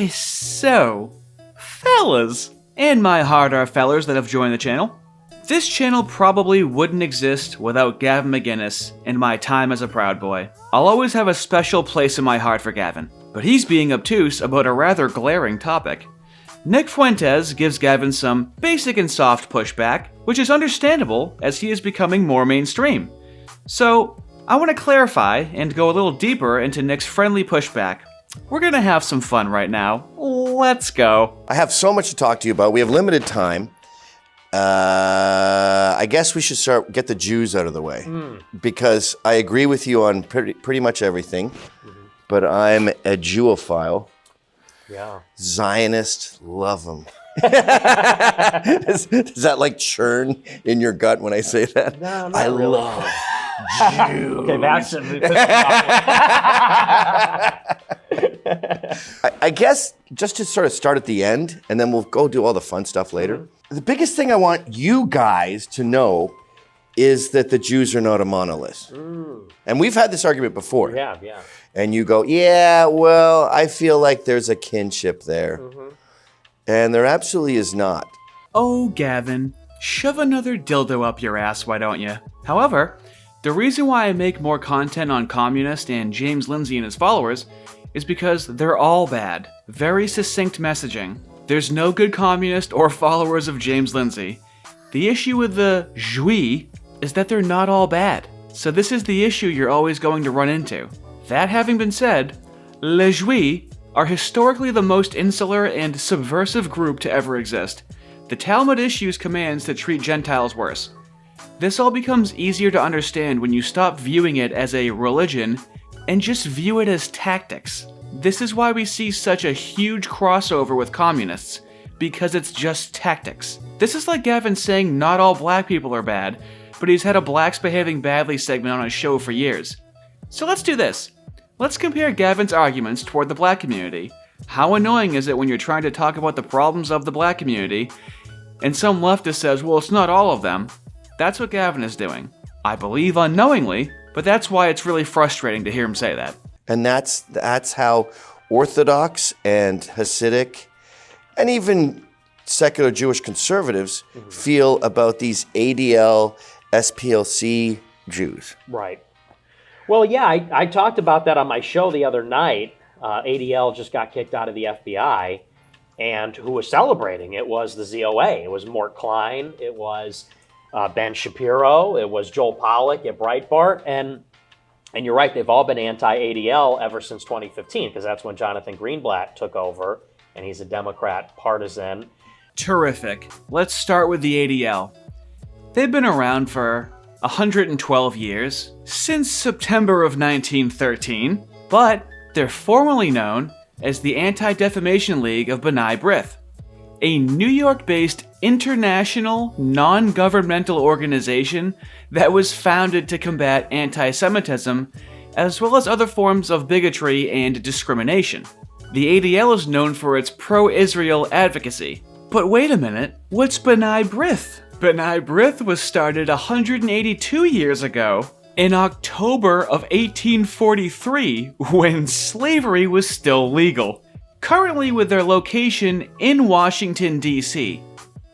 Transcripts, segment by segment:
So, fellas, and my hard R fellers that have joined the channel, this channel probably wouldn't exist without Gavin McInnes and my time as a Proud Boy. I'll always have a special place in my heart for Gavin, but he's being obtuse about a rather glaring topic. Nick Fuentes gives Gavin some basic and soft pushback, which is understandable as he is becoming more mainstream. So, I want to clarify and go a little deeper into Nick's friendly pushback. We're gonna have some fun right now. Let's go. I have so much to talk to you about. We have limited time. I guess we should get the Jews out of the way, because I agree with you on pretty much everything, but I'm a Jewophile. Yeah. Zionist, love them. Does that like churn in your gut when I say that? No, I really. love Jews. Okay, that's I guess just to sort of start at the end, and then we'll go do all the fun stuff later. The biggest thing I want you guys to know is that the Jews are not a monolith. And we've had this argument before. Yeah. And you go, yeah, well, I feel like there's a kinship there. And there absolutely is not. Oh, Gavin, shove another dildo up your ass, why don't you? However, the reason why I make more content on communist and James Lindsay and his followers is because they're all bad. Very succinct messaging. There's no good communist or followers of James Lindsay. The issue with the Juifs is that they're not all bad. So this is the issue you're always going to run into. That having been said, les Juifs are historically the most insular and subversive group to ever exist. The Talmud issues commands to treat Gentiles worse. This all becomes easier to understand when you stop viewing it as a religion and just view it as tactics. This is why we see such a huge crossover with communists, because it's just tactics. This is like Gavin saying not all black people are bad, but he's had a blacks behaving badly segment on his show for years. So let's do this. Let's compare Gavin's arguments toward the black community. How annoying is it when you're trying to talk about the problems of the black community, and some leftist says, well, it's not all of them. That's what Gavin is doing. I believe unknowingly, but that's why it's really frustrating to hear him say that. And that's how Orthodox and Hasidic and even secular Jewish conservatives feel about these ADL, SPLC Jews. Right. Well, yeah, I talked about that on my show the other night. ADL just got kicked out of the FBI, and who was celebrating it was the ZOA. It was Mort Klein, it was Ben Shapiro, it was Joel Pollack at Breitbart, and you're right, they've all been anti-ADL ever since 2015, because that's when Jonathan Greenblatt took over, and he's a Democrat partisan. Terrific. Let's start with the ADL. They've been around for 112 years, since September of 1913, but they're formally known as the Anti-Defamation League of B'nai B'rith, a New York-based international non-governmental organization that was founded to combat anti-Semitism as well as other forms of bigotry and discrimination. The ADL is known for its pro-Israel advocacy. But wait a minute, what's B'nai B'rith? B'nai B'rith was started 182 years ago in October of 1843 when slavery was still legal. Currently with their location in Washington, D.C.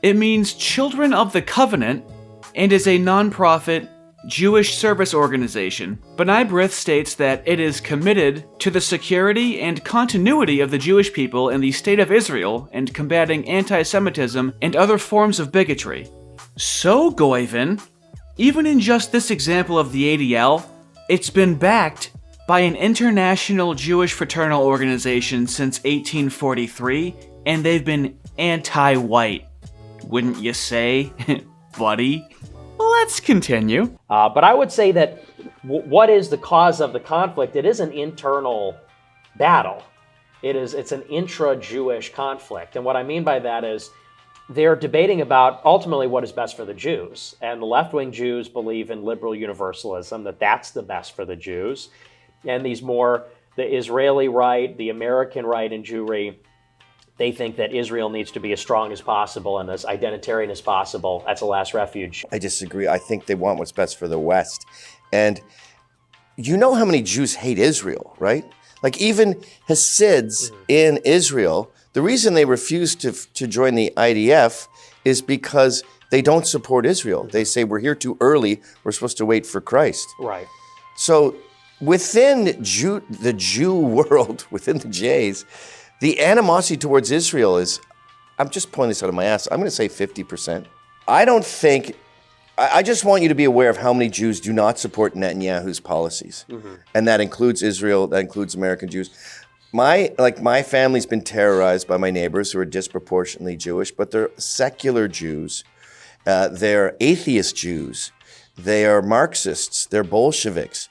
It means Children of the Covenant and is a non-profit Jewish service organization. B'nai B'rith states that it is committed to the security and continuity of the Jewish people in the State of Israel and combating anti-Semitism and other forms of bigotry. So, Goyvin, even in just this example of the ADL, it's been backed by an international Jewish fraternal organization since 1843, and they've been anti-white. Wouldn't you say, buddy? Let's continue. But I would say that what is the cause of the conflict? It is an internal battle. It's an intra-Jewish conflict. And what I mean by that is they're debating about ultimately what is best for the Jews. And the left-wing Jews believe in liberal universalism, that that's the best for the Jews. And these more, the Israeli right, the American right in Jewry, they think that Israel needs to be as strong as possible and as identitarian as possible. That's a last refuge. I disagree. I think they want what's best for the West. And you know how many Jews hate Israel, right? Like even Hasids in Israel, the reason they refuse to join the IDF is because they don't support Israel. They say we're here too early. We're supposed to wait for Christ. Right. So within the Jew world, within the Jays, the animosity towards Israel is, I'm just pulling this out of my ass, I'm going to say 50%. I just want you to be aware of how many Jews do not support Netanyahu's policies. And that includes Israel, that includes American Jews. My family's been terrorized by my neighbors who are disproportionately Jewish, but they're secular Jews. They're atheist Jews. They are Marxists. They're Bolsheviks.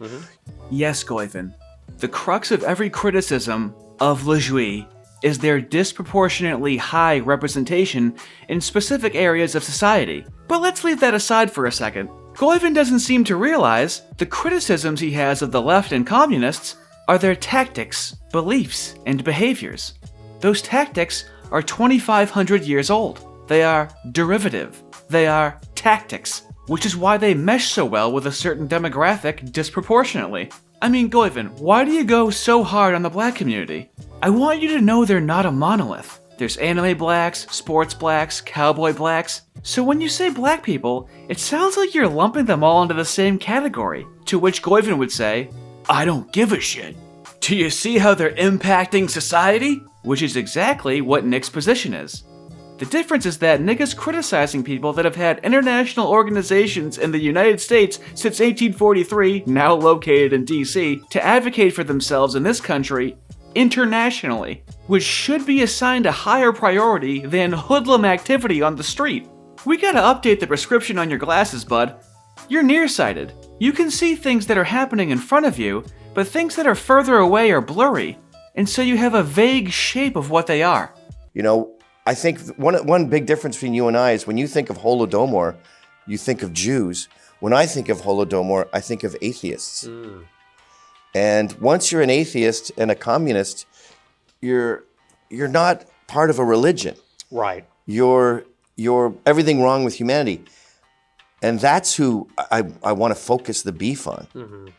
Yes, Goyven. The crux of every criticism of Le Juif is their disproportionately high representation in specific areas of society. But let's leave that aside for a second. Goyven doesn't seem to realize the criticisms he has of the left and communists are their tactics, beliefs, and behaviors. Those tactics are 2,500 years old. They are derivative. They are tactics, which is why they mesh so well with a certain demographic disproportionately. I mean, Goyven, why do you go so hard on the black community? I want you to know they're not a monolith. There's anime blacks, sports blacks, cowboy blacks. So when you say black people, it sounds like you're lumping them all into the same category. To which Goyven would say, I don't give a shit. Do you see how they're impacting society? Which is exactly what Nick's position is. The difference is that Nick is criticizing people that have had international organizations in the United States since 1843, now located in DC, to advocate for themselves in this country internationally, which should be assigned a higher priority than hoodlum activity on the street. We gotta update the prescription on your glasses, bud. You're nearsighted. You can see things that are happening in front of you, but things that are further away are blurry, and so you have a vague shape of what they are. You know, I think one big difference between you and I is when you think of Holodomor, you think of Jews. When I think of Holodomor, I think of atheists. And once you're an atheist and a communist, you're not part of a religion. Right. You're everything wrong with humanity. And that's who I want to focus the beef on.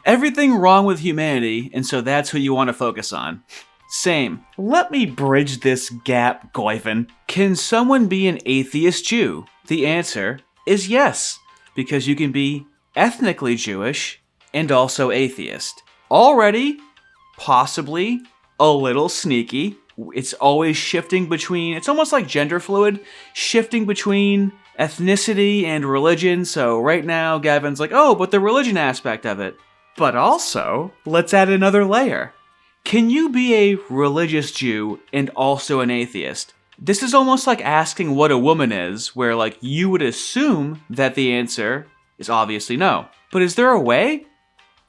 Everything wrong with humanity, and so that's who you want to focus on. Same. Let me bridge this gap, Goyven. Can someone be an atheist Jew? The answer is yes, because you can be ethnically Jewish and also atheist. Already, possibly, a little sneaky. It's always shifting between, it's almost like gender fluid, shifting between ethnicity and religion. So right now, Gavin's like, oh, but the religion aspect of it. But also, let's add another layer. Can you be a religious Jew and also an atheist? This is almost like asking what a woman is, where like you would assume that the answer is obviously no. But is there a way?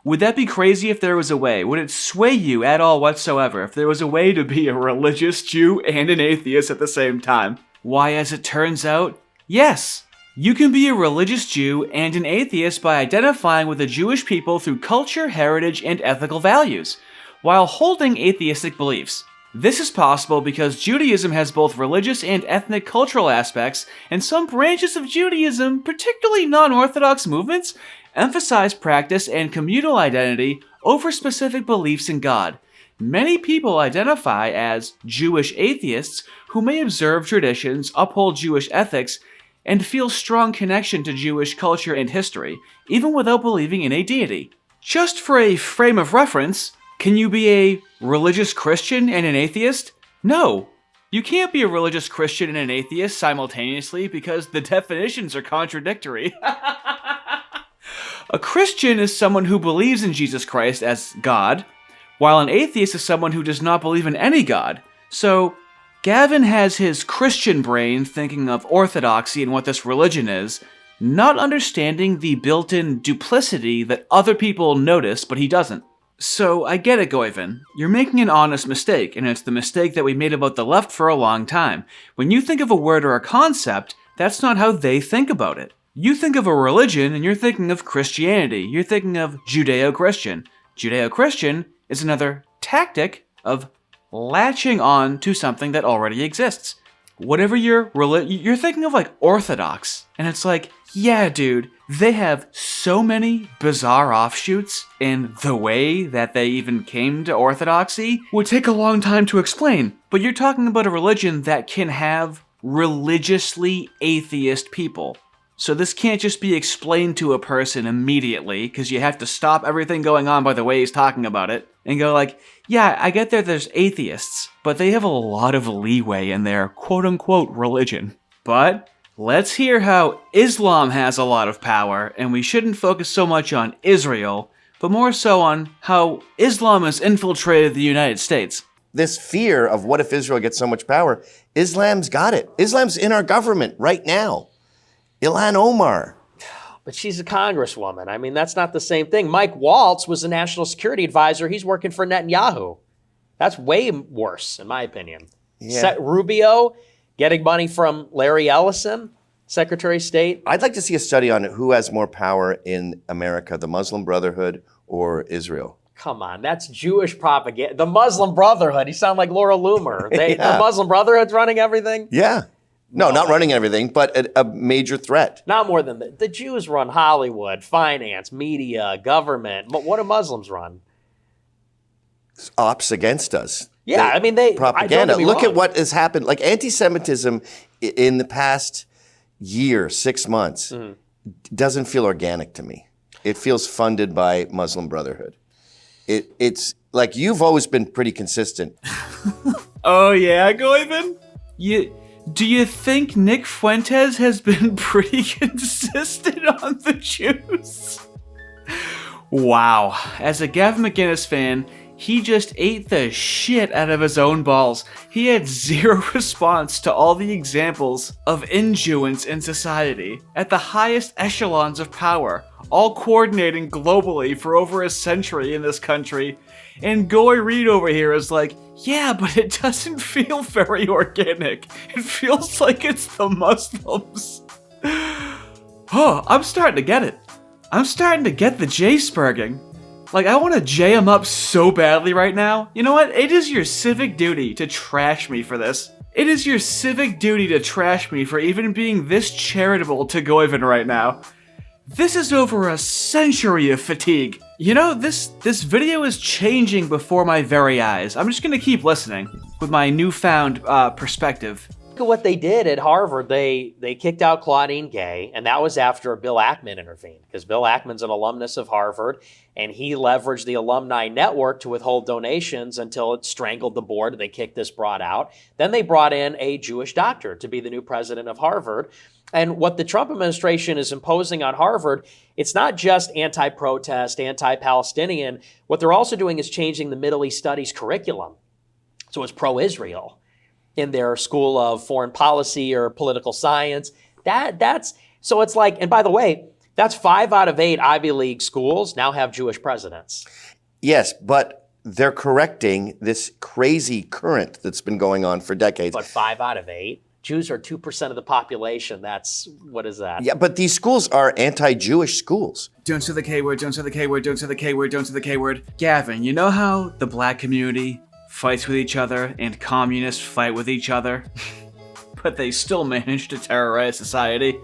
Would that be crazy if there was a way? Would it sway you at all whatsoever if there was a way to be a religious Jew and an atheist at the same time? Why, as it turns out, yes. You can be a religious Jew and an atheist by identifying with the Jewish people through culture, heritage, and ethical values, while holding atheistic beliefs. This is possible because Judaism has both religious and ethnic cultural aspects, and some branches of Judaism, particularly non-Orthodox movements, emphasize practice and communal identity over specific beliefs in God. Many people identify as Jewish atheists who may observe traditions, uphold Jewish ethics, and feel strong connection to Jewish culture and history, even without believing in a deity. Just for a frame of reference, can you be a religious Christian and an atheist? No. You can't be a religious Christian and an atheist simultaneously because the definitions are contradictory. A Christian is someone who believes in Jesus Christ as God, while an atheist is someone who does not believe in any God. So, Gavin has his Christian brain thinking of orthodoxy and what this religion is, not understanding the built-in duplicity that other people notice, but he doesn't. So, I get it, Goyven. You're making an honest mistake, and it's the mistake that we made about the left for a long time. When you think of a word or a concept, that's not how they think about it. You think of a religion, and you're thinking of Christianity. You're thinking of Judeo-Christian. Judeo-Christian is another tactic of latching on to something that already exists. Whatever you're thinking of like Orthodox, and it's like, Yeah, dude, they have so many bizarre offshoots, and the way that they even came to orthodoxy would take a long time to explain. But you're talking about a religion that can have religiously atheist people. So this can't just be explained to a person immediately, because you have to stop everything going on by the way he's talking about it, and go like, yeah, I get there's atheists, but they have a lot of leeway in their quote-unquote religion. But let's hear how Islam has a lot of power, and we shouldn't focus so much on Israel, but more so on how Islam has infiltrated the United States. This fear of what if Israel gets so much power, Islam's got it. Islam's in our government right now. Ilhan Omar. But she's a congresswoman. I mean, that's not the same thing. Mike Waltz was a national security advisor. He's working for Netanyahu. That's way worse, in my opinion. Yeah. Rubio getting money from Larry Ellison, Secretary of State. I'd like to see a study on who has more power in America, the Muslim Brotherhood or Israel. Come on, that's Jewish propaganda. The Muslim Brotherhood. You sound like Laura Loomer. Yeah. The Muslim Brotherhood's running everything? Yeah. No, not running everything, but a major threat. Not more than that. The Jews run Hollywood, finance, media, government. But what do Muslims run? Ops against us. Yeah, I mean, they... Propaganda. Look at what has happened. Like anti-Semitism in the past year, 6 months, doesn't feel organic to me. It feels funded by Muslim Brotherhood. It's like you've always been pretty consistent. Oh yeah, Goivan? Do you think Nick Fuentes has been pretty consistent on the Jews? Wow. As a Gavin McInnes fan, he just ate the shit out of his own balls. He had zero response to all the examples of injuence in society at the highest echelons of power, all coordinating globally for over a century in this country. And Goy Reed over here is like, yeah, but it doesn't feel very organic. It feels like it's the Muslims. Oh, I'm starting to get it. I'm starting to get the J-spurging. Like, I want to J him up so badly right now. You know what? It is your civic duty to trash me for this. It is your civic duty to trash me for even being this charitable to Goivan right now. This is over a century of fatigue. You know, this video is changing before my very eyes. I'm just gonna keep listening with my newfound perspective. Look at what they did at Harvard. They kicked out Claudine Gay, and that was after Bill Ackman intervened, because Bill Ackman's an alumnus of Harvard, and he leveraged the alumni network to withhold donations until it strangled the board, and they kicked this broad out. Then they brought in a Jewish doctor to be the new president of Harvard. And what the Trump administration is imposing on Harvard, it's not just anti-protest, anti-Palestinian. What they're also doing is changing the Middle East Studies curriculum. So it's pro-Israel in their School of Foreign Policy or Political Science. So it's like, and by the way, that's 5 out of 8 Ivy League schools now have Jewish presidents. Yes, but they're correcting this crazy current that's been going on for decades. But 5 out of 8? Jews are 2% of the population. What is that? Yeah, but these schools are anti-Jewish schools. Don't say the K word, don't say the K word, don't say the K word, don't say the K word. Gavin, you know how the black community fights with each other and communists fight with each other? But they still manage to terrorize society?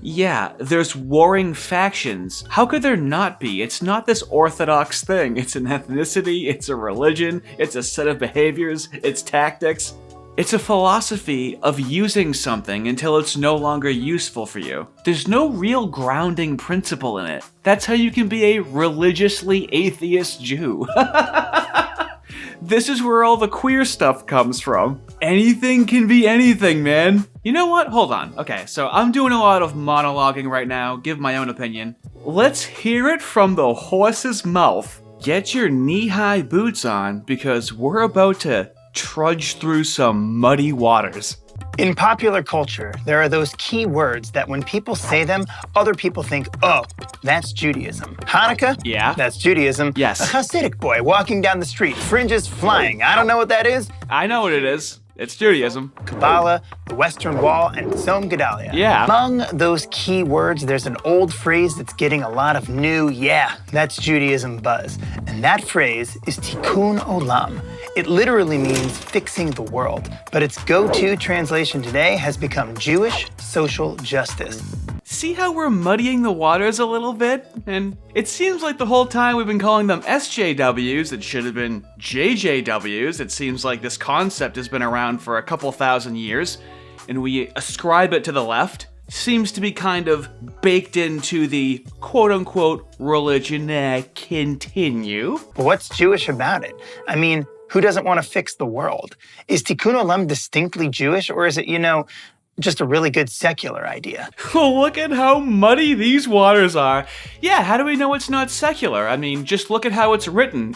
Yeah, there's warring factions. How could there not be? It's not this orthodox thing. It's an ethnicity, it's a religion, it's a set of behaviors, it's tactics. It's a philosophy of using something until it's no longer useful for you. There's no real grounding principle in it. That's how you can be a religiously atheist Jew. This is where all the queer stuff comes from. Anything can be anything, man. You know what? Hold on. Okay, so I'm doing a lot of monologuing right now. Give my own opinion. Let's hear it from the horse's mouth. Get your knee-high boots on, because we're about to trudge through some muddy waters. In popular culture, there are those key words that when people say them, other people think, oh, that's Judaism. Hanukkah? Yeah. That's Judaism. Yes. A Hasidic boy walking down the street, fringes flying. I don't know what that is. I know what it is. It's Judaism. Kabbalah, the Western Wall, and Tzom Gedalia. Yeah. Among those key words, there's an old phrase that's getting a lot of new, yeah, that's Judaism buzz. And that phrase is Tikun Olam. It literally means fixing the world, but its go-to translation today has become Jewish social justice. see how we're muddying the waters a little bit? And it seems like the whole time we've been calling them SJWs, it should have been JJWs. It seems like this concept has been around for a couple thousand years, and we ascribe it to the left. Seems to be kind of baked into the quote-unquote religion. Continue. But what's Jewish about it? I mean, who doesn't want to fix the world? Is Tikkun Olam distinctly Jewish, or is it, just a really good secular idea? Well, look at how muddy these waters are. Yeah, how do we know it's not secular? I mean, just look at how it's written.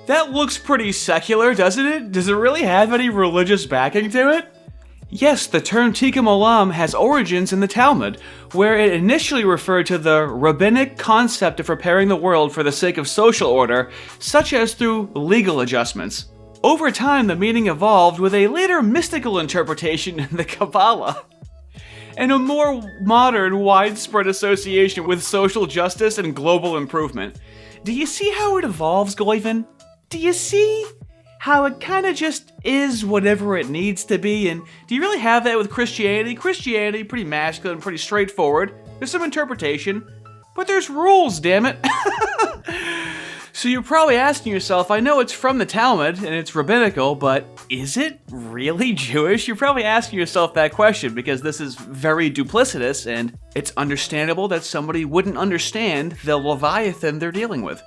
That looks pretty secular, doesn't it? Does it really have any religious backing to it? Yes, the term Tikkun Olam has origins in the Talmud, where it initially referred to the rabbinic concept of preparing the world for the sake of social order, such as through legal adjustments. Over time, the meaning evolved with a later mystical interpretation in the Kabbalah, and a more modern, widespread association with social justice and global improvement. Do you see how it evolves, Gavin? Do you see how it kind of just is whatever it needs to be? And do you really have that with Christianity? Christianity, pretty masculine, pretty straightforward. There's some interpretation, but there's rules, damn it. So you're probably asking yourself, I know it's from the Talmud and it's rabbinical, but is it really Jewish? You're probably asking yourself that question because this is very duplicitous, and it's understandable that somebody wouldn't understand the Leviathan they're dealing with.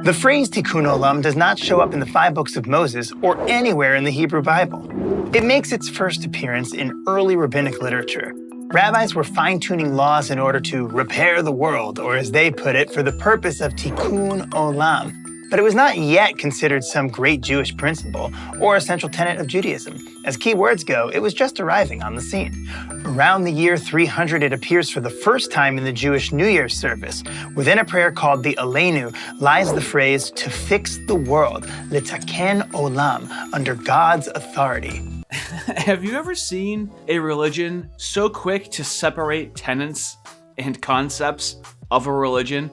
The phrase Tikkun Olam does not show up in the 5 books of Moses or anywhere in the Hebrew Bible. It makes its first appearance in early rabbinic literature. Rabbis were fine-tuning laws in order to repair the world, or as they put it, for the purpose of Tikkun Olam. But it was not yet considered some great Jewish principle or a central tenet of Judaism. As key words go, it was just arriving on the scene. Around the year 300, it appears for the first time in the Jewish New Year's service. Within a prayer called the Aleinu lies the phrase, to fix the world, litaken olam, under God's authority. Have you ever seen a religion so quick to separate tenets and concepts of a religion?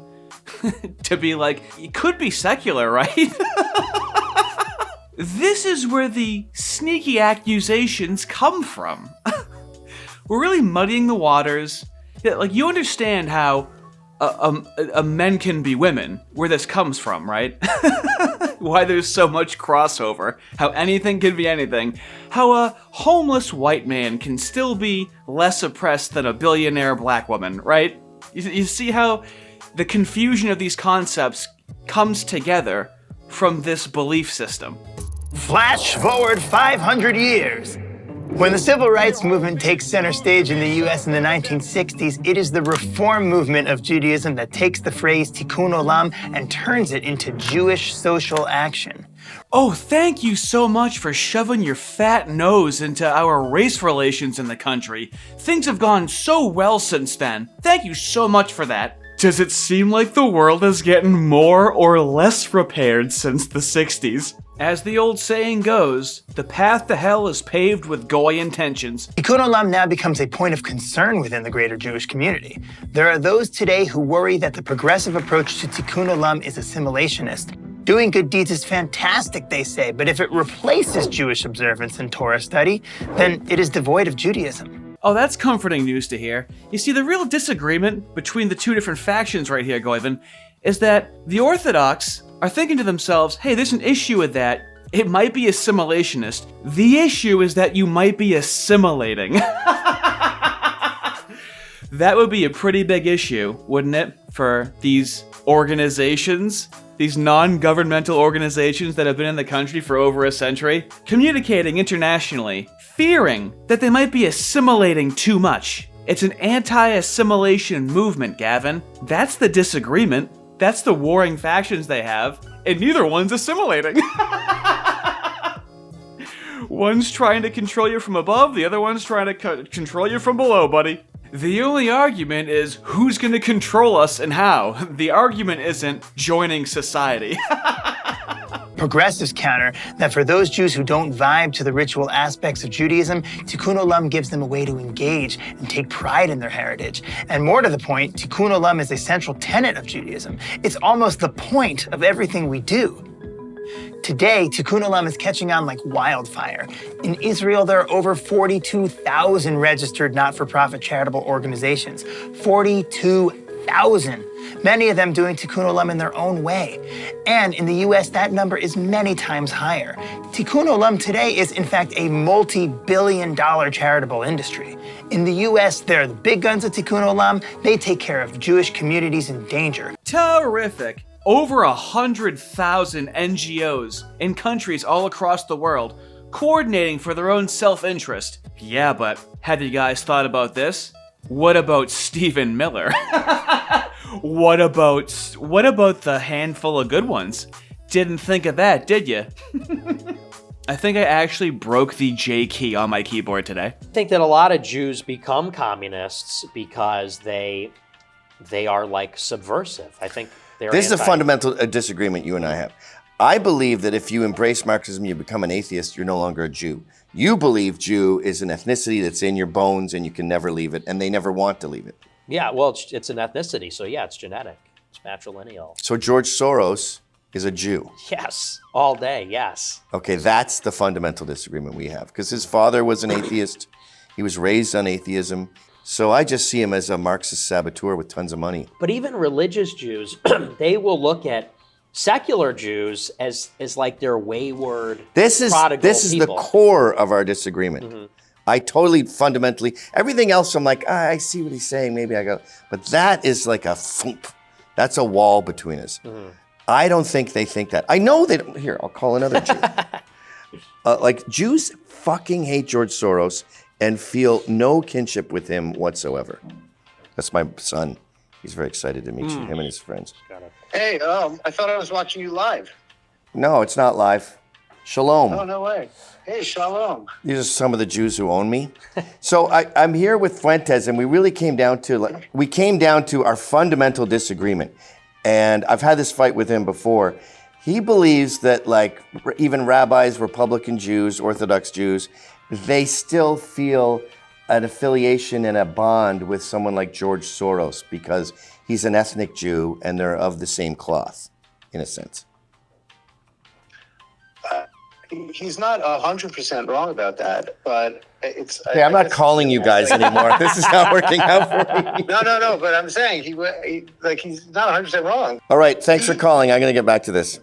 To be like, it could be secular, right? This is where the sneaky accusations come from. We're really muddying the waters. Yeah, like, you understand how men can be women, where this comes from, right? Why there's so much crossover, how anything can be anything, how a homeless white man can still be less oppressed than a billionaire black woman, right? You see how the confusion of these concepts comes together from this belief system. Flash forward 500 years. When the civil rights movement takes center stage in the US in the 1960s, it is the reform movement of Judaism that takes the phrase Tikkun Olam and turns it into Jewish social action. Oh, thank you so much for shoving your fat nose into our race relations in the country. Things have gone so well since then. Thank you so much for that. Does it seem like the world is getting more or less repaired since the 60s? As the old saying goes, the path to hell is paved with goy intentions. Tikkun Olam now becomes a point of concern within the greater Jewish community. There are those today who worry that the progressive approach to Tikkun Olam is assimilationist. Doing good deeds is fantastic, they say, but if it replaces Jewish observance and Torah study, then it is devoid of Judaism. Oh, that's comforting news to hear. You see, the real disagreement between the two different factions right here, Gavin, is that the Orthodox are thinking to themselves, hey, there's an issue with that. It might be assimilationist. The issue is that you might be assimilating. That would be a pretty big issue, wouldn't it, for these organizations, these non-governmental organizations that have been in the country for over a century, communicating internationally, fearing that they might be assimilating too much. It's an anti-assimilation movement, Gavin. That's the disagreement. That's the warring factions they have, and neither one's assimilating. One's trying to control you from above, the other one's trying to control you from below, buddy. The only argument is who's going to control us and how. The argument isn't joining society. Progressives counter that for those Jews who don't vibe to the ritual aspects of Judaism, Tikkun Olam gives them a way to engage and take pride in their heritage. And more to the point, Tikkun Olam is a central tenet of Judaism. It's almost the point of everything we do. Today, Tikun Olam is catching on like wildfire. In Israel, there are over 42,000 registered not-for-profit charitable organizations. 42,000. Many of them doing Tikun Olam in their own way. And in the US, that number is many times higher. Tikun Olam today is, in fact, a multi-billion-dollar charitable industry. In the US, they're the big guns of Tikun Olam. They take care of Jewish communities in danger. Terrific! Over 100,000 NGOs in countries all across the world, coordinating for their own self-interest. Yeah, but have you guys thought about this? What about Stephen Miller? What about the handful of good ones? Didn't think of that, did you? I think I actually broke the J key on my keyboard today. I think that a lot of Jews become communists because they are like subversive. I think they're This is a fundamental disagreement you and I have. I believe that if you embrace Marxism, you become an atheist, you're no longer a Jew. You believe Jew is an ethnicity that's in your bones and you can never leave it, and they never want to leave it. Yeah, well, it's an ethnicity, so yeah, it's genetic. It's matrilineal. So George Soros is a Jew. Yes, all day, yes. Okay, that's the fundamental disagreement we have, because his father was an atheist. He was raised on atheism. So I just see him as a Marxist saboteur with tons of money. But even religious Jews, they will look at secular Jews as like their wayward, prodigal This is the people. core of our disagreement. Mm-hmm. I totally fundamentally, everything else I'm like, I see what he's saying, maybe I go, but that is like a thump. That's a wall between us. Mm-hmm. I don't think they think that. I know they don't. Here, I'll call another Jew. Like, Jews fucking hate George Soros and feel no kinship with him whatsoever. That's my son. He's very excited to meet you, him and his friends. Hey, I thought I was watching you live. No, it's not live. Shalom. Oh, no way. Hey, shalom. These are some of the Jews who own me. So I'm here with Fuentes, and we really came down to our fundamental disagreement. And I've had this fight with him before. He believes that, like, even rabbis, Republican Jews, Orthodox Jews, they still feel an affiliation and a bond with someone like George Soros because he's an ethnic Jew and they're of the same cloth, in a sense. He's not 100% wrong about that, but it's... Okay, I'm not calling you guys anymore. This is not working out for me. No, but I'm saying he's not 100% wrong. All right, thanks for calling. I'm going to get back to this.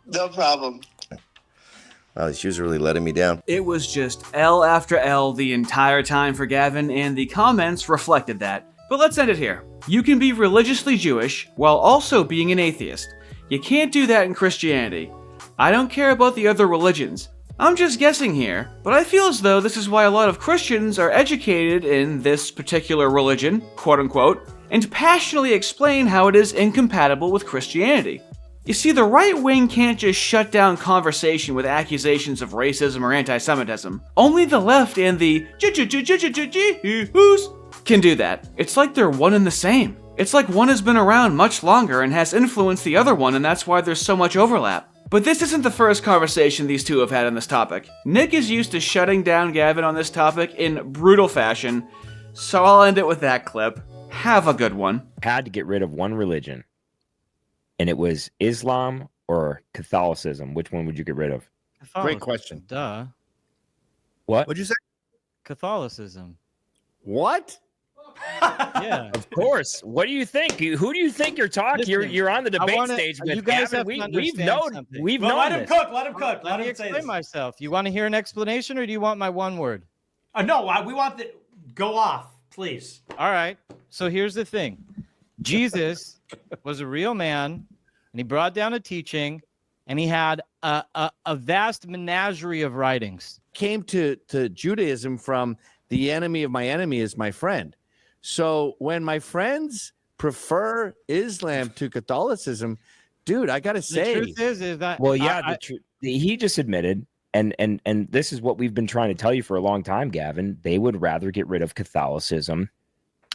No problem. Wow, these Jews are really letting me down. It was just L after L the entire time for Gavin, and the comments reflected that. But let's end it here. You can be religiously Jewish while also being an atheist. You can't do that in Christianity. I don't care about the other religions. I'm just guessing here, but I feel as though this is why a lot of Christians are educated in this particular religion, quote unquote, and passionately explain how it is incompatible with Christianity. You see, the right wing can't just shut down conversation with accusations of racism or anti-Semitism. Only the left and the Jews can do that. It's like they're one and the same. It's like one has been around much longer and has influenced the other one, and that's why there's so much overlap. But this isn't the first conversation these two have had on this topic. Nick is used to shutting down Gavin on this topic in brutal fashion, so I'll end it with that clip. Have a good one. Had to get rid of one religion, and it was Islam or Catholicism. Which one would you get rid of? Great question. Duh. What? What'd you say? Catholicism. What? Yeah. Of course. What do you think? Who do you think you're talking? Listen, You're on the debate stage with you guys Gavin. have to We've understand known. something. We've Well, known let him this. cook. Let him cook. Let me him say explain this. myself. You want to hear an explanation, or do you want my one word? No, we want the go off, please. All right. So here's the thing. Jesus was a real man, and he brought down a teaching, and he had a vast menagerie of writings. Came to Judaism from the enemy of my enemy is my friend. So when my friends prefer Islam to Catholicism, dude, I gotta say, The truth is that Well, yeah, he just admitted, and this is what we've been trying to tell you for a long time, Gavin. They would rather get rid of Catholicism.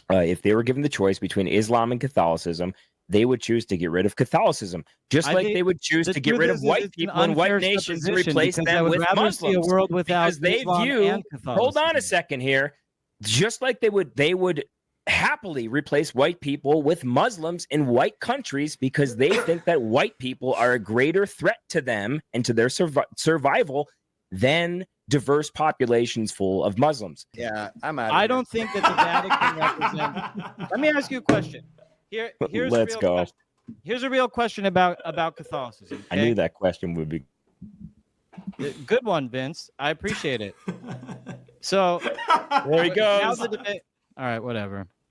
If they were given the choice between Islam and Catholicism, they would choose to get rid of Catholicism, just like they would choose to get rid of white people and white nations and replace them with Muslims. See a world without because they Islam view. and Hold on a second here. Just like they would happily replace white people with Muslims in white countries because they think that white people are a greater threat to them and to their survival than diverse populations full of Muslims. Yeah, I'm out. I don't think that the Vatican represents. Let me ask you a question. Here's Let's a real go. Question. Here's a real question about Catholicism. I okay? knew that question would be Good one, Vince. I appreciate it. So there he now goes. the debate. All right, whatever.